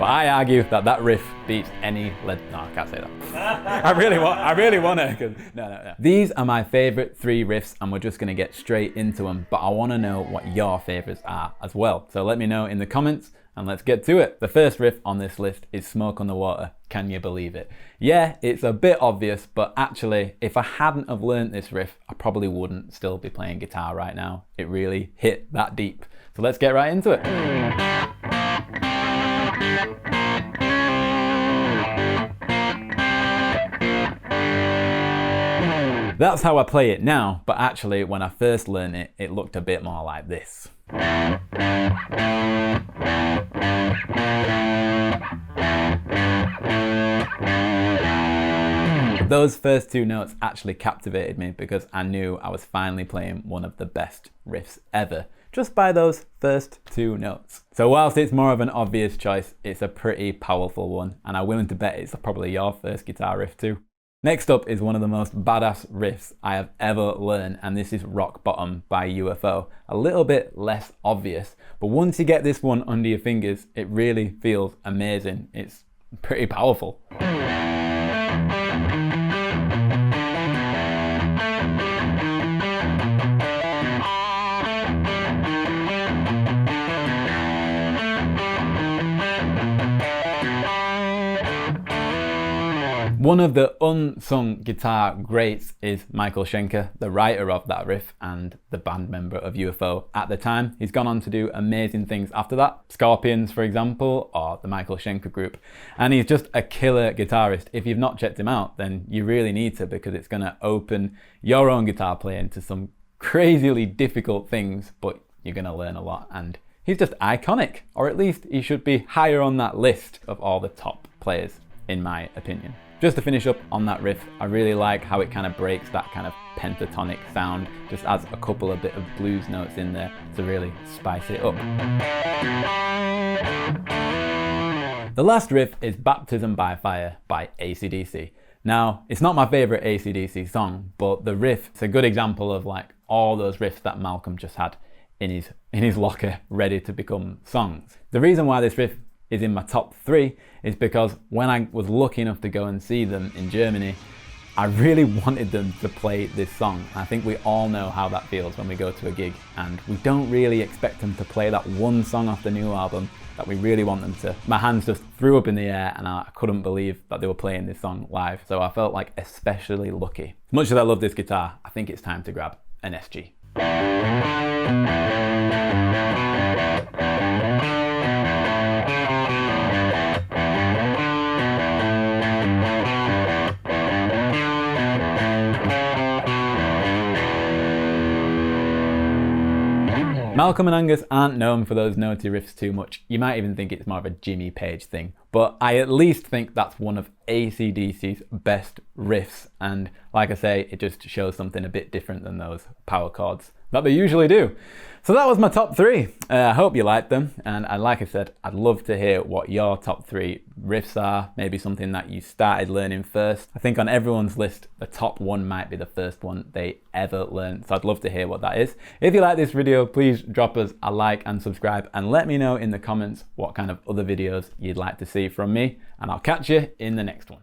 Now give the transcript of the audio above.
I argue that that riff beats any lead. No, I can't say that. I really want to. No. These are my favorite 3 riffs, and we're just going to get straight into them. But I want to know what your favorites are as well. So let me know in the comments, and let's get to it. The first riff on this list is Smoke on the Water. Can you believe it? Yeah, it's a bit obvious, but actually, if I hadn't have learned this riff, I probably wouldn't still be playing guitar right now. It really hit that deep. So let's get right into it. That's how I play it now, but actually when I first learned it, it looked a bit more like this. Those first 2 notes actually captivated me because I knew I was finally playing one of the best riffs ever, just by those first 2 notes. So whilst it's more of an obvious choice, it's a pretty powerful one, and I'm willing to bet it's probably your first guitar riff too. Next up is one of the most badass riffs I have ever learned, and this is Rock Bottom by UFO. A little bit less obvious, but once you get this one under your fingers, it really feels amazing. It's pretty powerful. One of the unsung guitar greats is Michael Schenker, the writer of that riff and the band member of UFO at the time. He's gone on to do amazing things after that. Scorpions, for example, or the Michael Schenker Group. And he's just a killer guitarist. If you've not checked him out, then you really need to, because it's going to open your own guitar playing to some crazily difficult things, but you're going to learn a lot. And he's just iconic, or at least he should be higher on that list of all the top players, in my opinion. Just to finish up on that riff, I really like how it kind of breaks that kind of pentatonic sound, just adds a couple of bit of blues notes in there to really spice it up. The last riff is Baptism by Fire by AC/DC. Now, it's not my favorite AC/DC song, but the riff is a good example of like all those riffs that Malcolm just had in his locker ready to become songs. The reason why this riff is in my top 3 is because when I was lucky enough to go and see them in Germany, I really wanted them to play this song. I think we all know how that feels when we go to a gig and we don't really expect them to play that one song off the new album that we really want them to. My hands just threw up in the air and I couldn't believe that they were playing this song live, so I felt like especially lucky. As much as I love this guitar, I think it's time to grab an SG. Malcolm and Angus aren't known for those notey riffs too much. You might even think it's more of a Jimmy Page thing, but I at least think that's one of AC/DC's best riffs, and like I say, it just shows something a bit different than those power chords that they usually do. So that was my top 3. I hope you liked them, and like I said, I'd love to hear what your top 3 riffs are, maybe something that you started learning first. I think on everyone's list, the top 1 might be the first one they ever learned, so I'd love to hear what that is. If you like this video, please drop us a like and subscribe, and let me know in the comments what kind of other videos you'd like to see from me, and I'll catch you in the next one.